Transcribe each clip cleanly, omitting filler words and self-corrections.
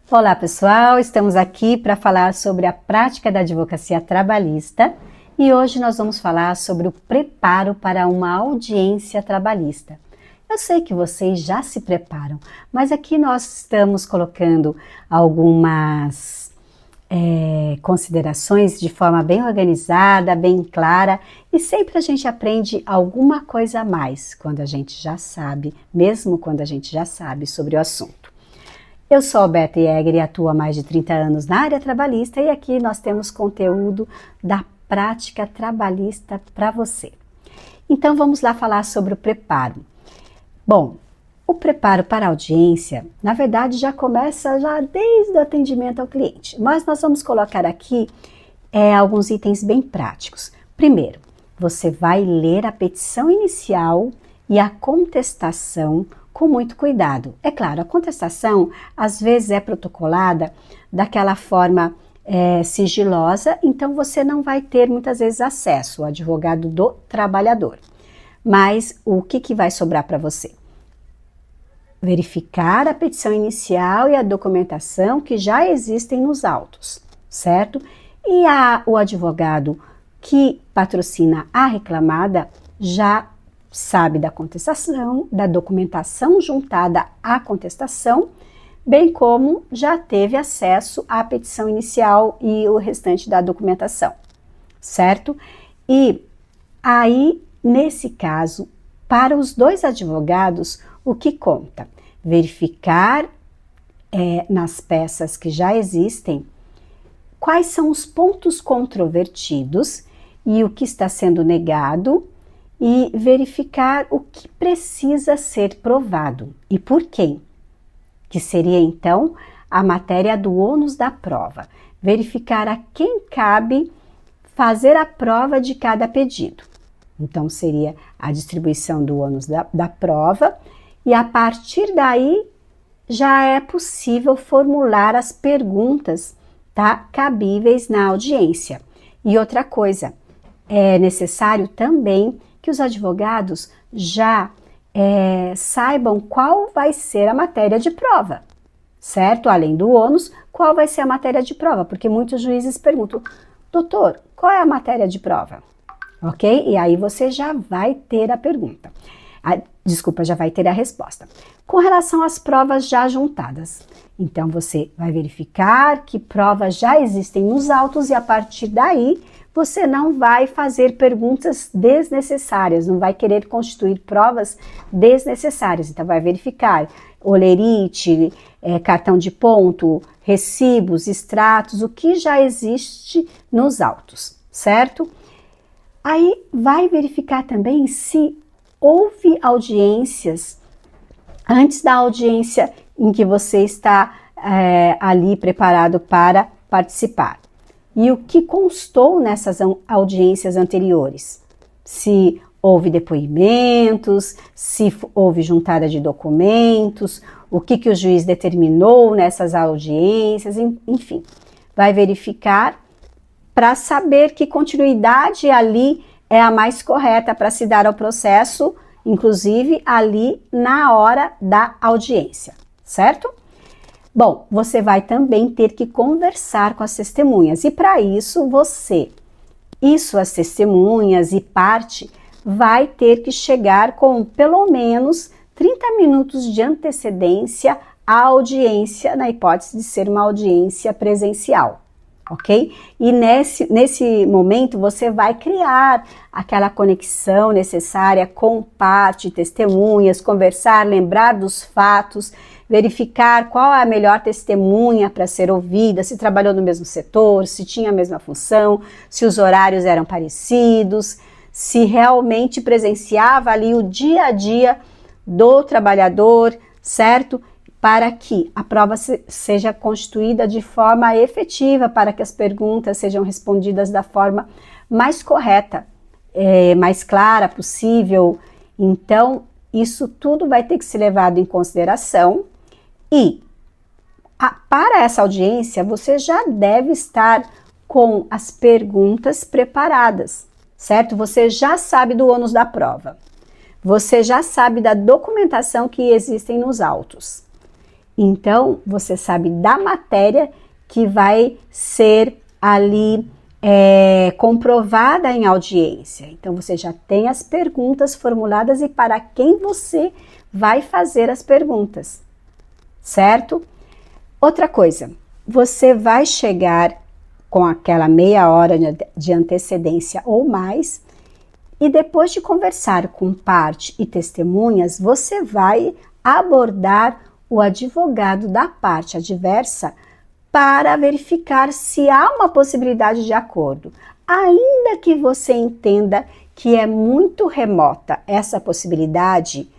Olá pessoal, estamos aqui para falar sobre a prática da advocacia trabalhista e hoje nós vamos falar sobre o preparo para uma audiência trabalhista. Eu sei que vocês já se preparam, mas aqui nós estamos colocando algumas considerações de forma bem organizada, bem clara, e sempre a gente aprende alguma coisa a mais quando a gente já sabe, mesmo quando a gente já sabe sobre o assunto. Eu sou a Beta Jäger e atuo há mais de 30 anos na área trabalhista e aqui nós temos conteúdo da prática trabalhista para você. Então vamos lá falar sobre o preparo. Bom, o preparo para a audiência, na verdade, já começa desde o atendimento ao cliente, mas nós vamos colocar aqui alguns itens bem práticos. Primeiro, você vai ler a petição inicial e a contestação com muito cuidado. É claro, a contestação às vezes é protocolada daquela forma sigilosa, então você não vai ter muitas vezes acesso ao advogado do trabalhador. Mas o que vai sobrar para você? Verificar a petição inicial e a documentação que já existem nos autos, certo? E o advogado que patrocina a reclamada já sabe da contestação, da documentação juntada à contestação, bem como já teve acesso à petição inicial e o restante da documentação, certo? E aí, nesse caso, para os dois advogados, o que conta? Verificar nas peças que já existem quais são os pontos controvertidos e o que está sendo negado, e verificar o que precisa ser provado e por quem, que seria então a matéria do ônus da prova, verificar a quem cabe fazer a prova de cada pedido. Então seria a distribuição do ônus da prova e a partir daí já é possível formular as perguntas, tá, cabíveis na audiência. E outra coisa, é necessário também que os advogados já saibam qual vai ser a matéria de prova, certo? Além do ônus, qual vai ser a matéria de prova? Porque muitos juízes perguntam, doutor, qual é a matéria de prova? Ok? E aí você já vai ter a pergunta. Já vai ter a resposta. Com relação às provas já juntadas, então você vai verificar que provas já existem nos autos e a partir daí você não vai fazer perguntas desnecessárias, não vai querer constituir provas desnecessárias. Então, vai verificar holerite, cartão de ponto, recibos, extratos, o que já existe nos autos, certo? Aí, vai verificar também se houve audiências antes da audiência em que você está ali preparado para participar. E o que constou nessas audiências anteriores? Se houve depoimentos, se houve juntada de documentos, o que o juiz determinou nessas audiências, enfim. Vai verificar para saber que continuidade ali é a mais correta para se dar ao processo, inclusive ali na hora da audiência, certo? Bom, você vai também ter que conversar com as testemunhas e para isso você e suas testemunhas e parte vai ter que chegar com pelo menos 30 minutos de antecedência à audiência, na hipótese de ser uma audiência presencial, ok? E nesse momento você vai criar aquela conexão necessária com parte, testemunhas, conversar, lembrar dos fatos, verificar qual é a melhor testemunha para ser ouvida, se trabalhou no mesmo setor, se tinha a mesma função, se os horários eram parecidos, se realmente presenciava ali o dia a dia do trabalhador, certo? Para que a prova seja constituída de forma efetiva, para que as perguntas sejam respondidas da forma mais correta, mais clara possível. Então, isso tudo vai ter que ser levado em consideração. E para essa audiência, você já deve estar com as perguntas preparadas, certo? Você já sabe do ônus da prova, você já sabe da documentação que existem nos autos. Então, você sabe da matéria que vai ser ali comprovada em audiência. Então, você já tem as perguntas formuladas e para quem você vai fazer as perguntas, certo? Outra coisa, você vai chegar com aquela meia hora de antecedência ou mais, e depois de conversar com parte e testemunhas, você vai abordar o advogado da parte adversa para verificar se há uma possibilidade de acordo. Ainda que você entenda que é muito remota essa possibilidade,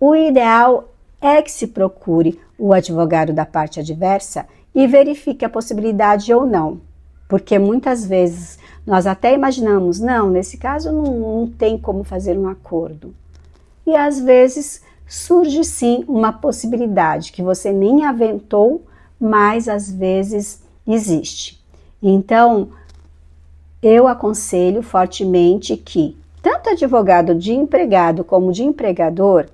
o ideal é que se procure o advogado da parte adversa e verifique a possibilidade ou não. Porque muitas vezes nós até imaginamos, não, nesse caso não tem como fazer um acordo. E às vezes surge sim uma possibilidade que você nem aventou, mas às vezes existe. Então, eu aconselho fortemente que tanto advogado de empregado como de empregador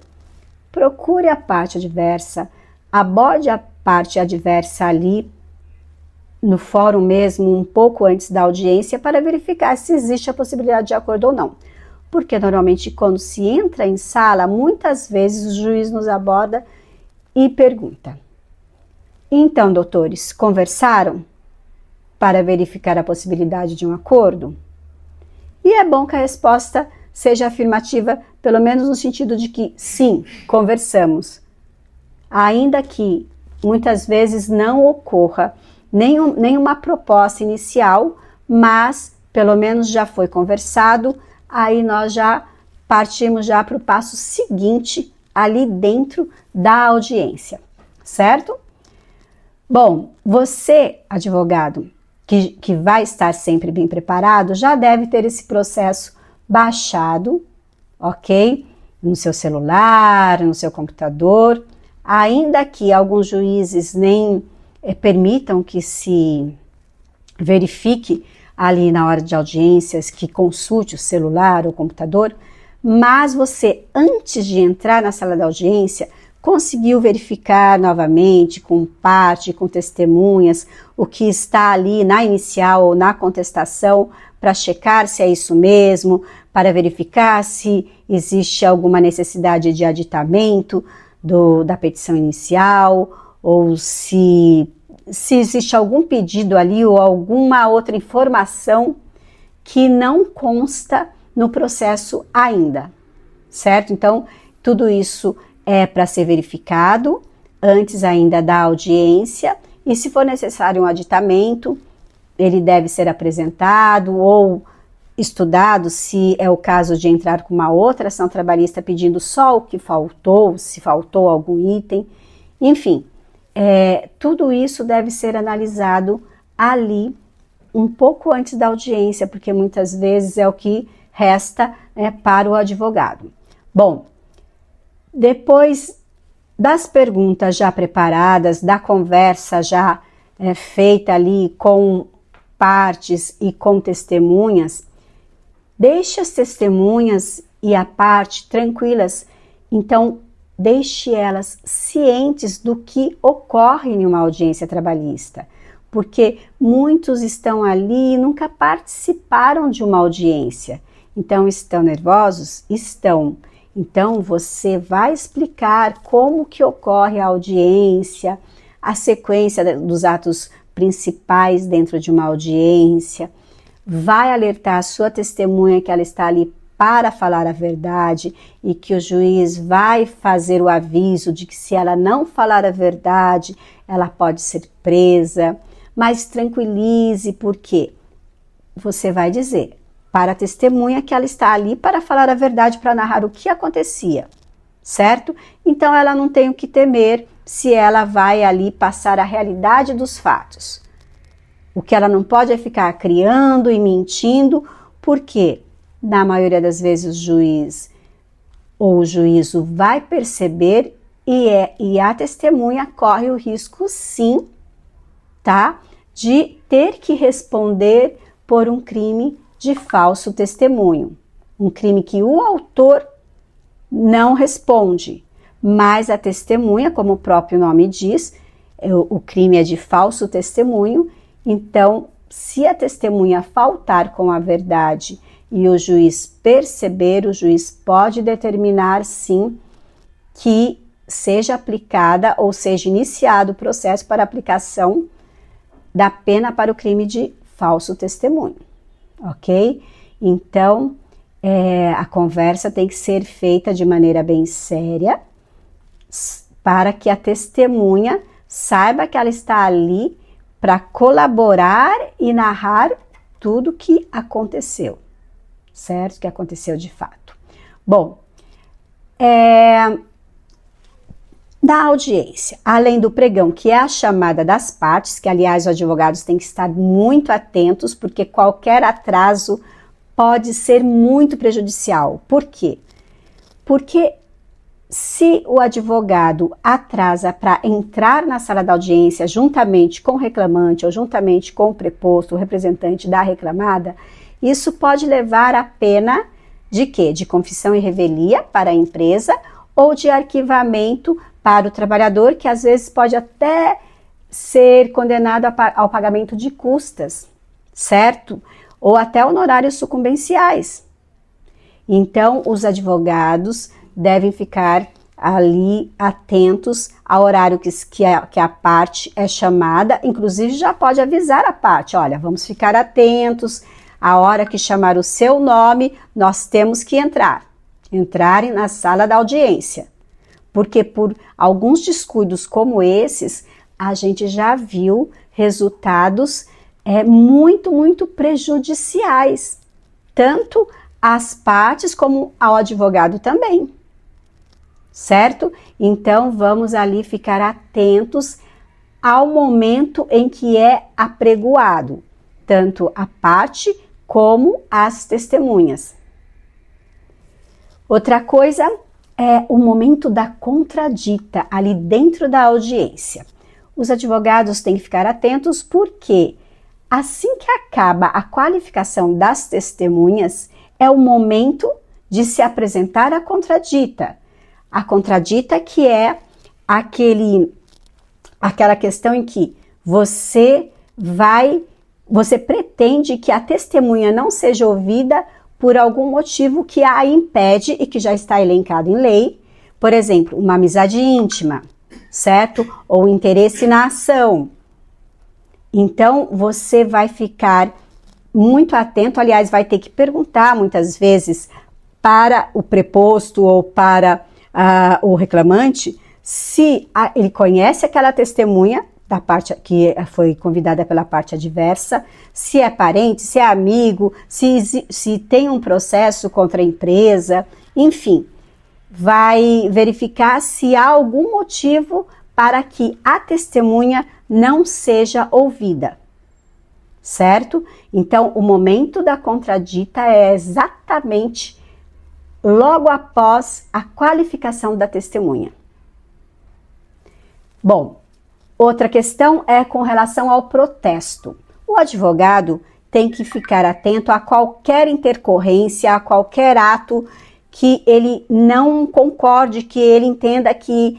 procure a parte adversa, aborde a parte adversa ali no fórum mesmo, um pouco antes da audiência, para verificar se existe a possibilidade de acordo ou não. Porque normalmente quando se entra em sala, muitas vezes o juiz nos aborda e pergunta: então, doutores, conversaram para verificar a possibilidade de um acordo? E é bom que a resposta seja afirmativa, pelo menos no sentido de que sim, conversamos. Ainda que muitas vezes não ocorra nenhuma proposta inicial, mas pelo menos já foi conversado, aí nós já partimos já para o passo seguinte ali dentro da audiência, certo? Bom, você, advogado, que vai estar sempre bem preparado, já deve ter esse processo baixado, ok? No seu celular, no seu computador, ainda que alguns juízes nem permitam que se verifique ali na hora de audiências, que consulte o celular ou o computador, mas você, antes de entrar na sala da audiência, conseguiu verificar novamente com parte, com testemunhas, o que está ali na inicial ou na contestação, para checar se é isso mesmo, para verificar se existe alguma necessidade de aditamento da petição inicial, ou se existe algum pedido ali ou alguma outra informação que não consta no processo ainda, certo? Então, tudo isso é para ser verificado antes ainda da audiência, e se for necessário um aditamento, ele deve ser apresentado ou estudado, se é o caso de entrar com uma outra ação trabalhista pedindo só o que faltou, se faltou algum item, enfim, tudo isso deve ser analisado ali um pouco antes da audiência, porque muitas vezes é o que resta para o advogado. Bom, depois das perguntas já preparadas, da conversa já feita ali com partes e com testemunhas, deixe as testemunhas e a parte tranquilas, então deixe elas cientes do que ocorre em uma audiência trabalhista, porque muitos estão ali e nunca participaram de uma audiência, então estão nervosos? Estão. Então você vai explicar como que ocorre a audiência, a sequência dos atos principais dentro de uma audiência, vai alertar a sua testemunha que ela está ali para falar a verdade e que o juiz vai fazer o aviso de que se ela não falar a verdade, ela pode ser presa, mas tranquilize, porque você vai dizer para a testemunha que ela está ali para falar a verdade, para narrar o que acontecia, certo? Então ela não tem o que temer se ela vai ali passar a realidade dos fatos. O que ela não pode é ficar criando e mentindo, porque na maioria das vezes o juiz ou o juízo vai perceber e a testemunha corre o risco, sim, tá? De ter que responder por um crime de falso testemunho. Um crime que o autor não responde, mas a testemunha, como o próprio nome diz, o crime é de falso testemunho. Então, se a testemunha faltar com a verdade e o juiz perceber, o juiz pode determinar, sim, que seja aplicada ou seja iniciado o processo para aplicação da pena para o crime de falso testemunho, ok? Então, a conversa tem que ser feita de maneira bem séria, para que a testemunha saiba que ela está ali para colaborar e narrar tudo que aconteceu, certo? Que aconteceu de fato. Bom, da audiência, além do pregão, que é a chamada das partes, que aliás os advogados têm que estar muito atentos, porque qualquer atraso pode ser muito prejudicial. Por quê? Porque se o advogado atrasa para entrar na sala da audiência juntamente com o reclamante ou juntamente com o preposto, o representante da reclamada, isso pode levar a pena de quê? De confissão e revelia para a empresa ou de arquivamento para o trabalhador, que às vezes pode até ser condenado ao pagamento de custas, certo? Ou até honorários sucumbenciais. Então, os advogados devem ficar ali atentos ao horário que a parte é chamada, inclusive já pode avisar a parte, olha, vamos ficar atentos, a hora que chamar o seu nome, nós temos que entrarem na sala da audiência, porque por alguns descuidos como esses, a gente já viu resultados muito prejudiciais, tanto às partes como ao advogado também. Certo? Então, vamos ali ficar atentos ao momento em que é apregoado, tanto a parte como as testemunhas. Outra coisa é o momento da contradita, ali dentro da audiência. Os advogados têm que ficar atentos porque, assim que acaba a qualificação das testemunhas, é o momento de se apresentar a contradita. A contradita que é aquela questão em que você pretende que a testemunha não seja ouvida por algum motivo que a impede e que já está elencado em lei, por exemplo, uma amizade íntima, certo? Ou interesse na ação. Então, você vai ficar muito atento, aliás, vai ter que perguntar muitas vezes para o preposto ou para o reclamante, se ele conhece aquela testemunha da parte que foi convidada pela parte adversa, se é parente, se é amigo, se tem um processo contra a empresa, enfim, vai verificar se há algum motivo para que a testemunha não seja ouvida, certo? Então, o momento da contradita é exatamente logo após a qualificação da testemunha. Bom, outra questão é com relação ao protesto. O advogado tem que ficar atento a qualquer intercorrência, a qualquer ato que ele não concorde, que ele entenda que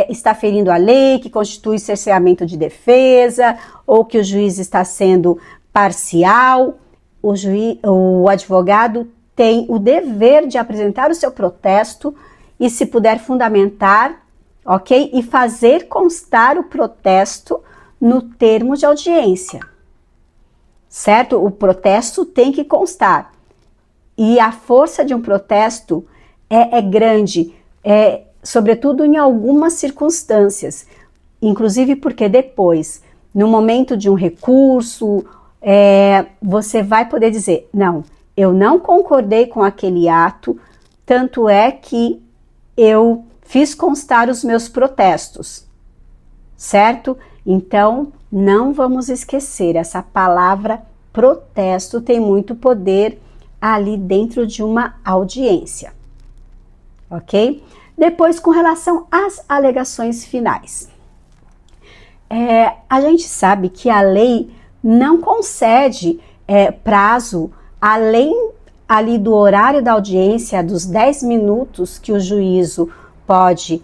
está ferindo a lei, que constitui cerceamento de defesa, ou que o juiz está sendo parcial. O advogado tem o dever de apresentar o seu protesto e, se puder, fundamentar, ok? E fazer constar o protesto no termo de audiência, certo? O protesto tem que constar. E a força de um protesto é grande, sobretudo em algumas circunstâncias, inclusive porque depois, no momento de um recurso, você vai poder dizer, não, eu não concordei com aquele ato, tanto é que eu fiz constar os meus protestos, certo? Então, não vamos esquecer, essa palavra protesto tem muito poder ali dentro de uma audiência, ok? Depois, com relação às alegações finais. A gente sabe que a lei não concede prazo além ali do horário da audiência, dos 10 minutos que o juízo pode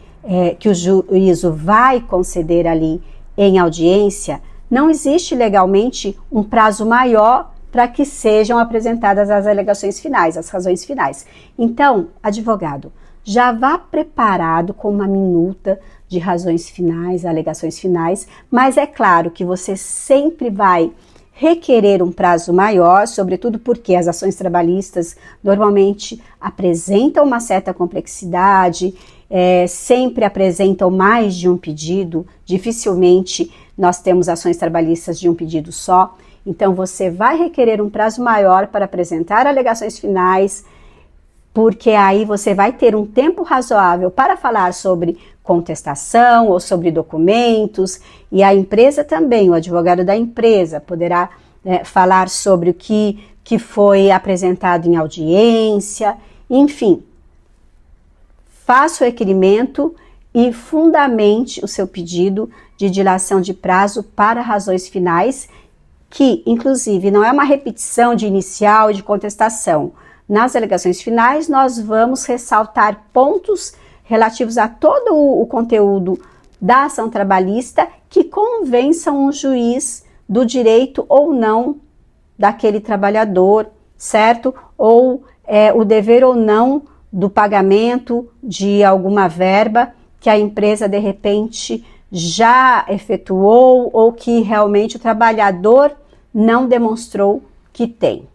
que o juízo vai conceder ali em audiência, não existe legalmente um prazo maior para que sejam apresentadas as alegações finais, as razões finais. Então, advogado, já vá preparado com uma minuta de razões finais, alegações finais, mas é claro que você sempre vai requerer um prazo maior, sobretudo porque as ações trabalhistas normalmente apresentam uma certa complexidade, sempre apresentam mais de um pedido, dificilmente nós temos ações trabalhistas de um pedido só, então você vai requerer um prazo maior para apresentar alegações finais, porque aí você vai ter um tempo razoável para falar sobre contestação ou sobre documentos, e a empresa também, o advogado da empresa, poderá falar sobre o que foi apresentado em audiência, enfim. Faça o requerimento e fundamente o seu pedido de dilação de prazo para razões finais, que, inclusive, não é uma repetição de inicial e de contestação. Nas alegações finais, nós vamos ressaltar pontos relativos a todo o conteúdo da ação trabalhista que convençam o juiz do direito ou não daquele trabalhador, certo? Ou o dever ou não do pagamento de alguma verba que a empresa, de repente, já efetuou ou que realmente o trabalhador não demonstrou que tem,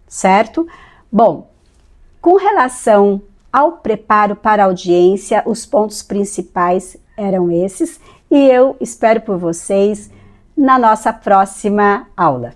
certo? Bom, com relação ao preparo para a audiência, os pontos principais eram esses e eu espero por vocês na nossa próxima aula.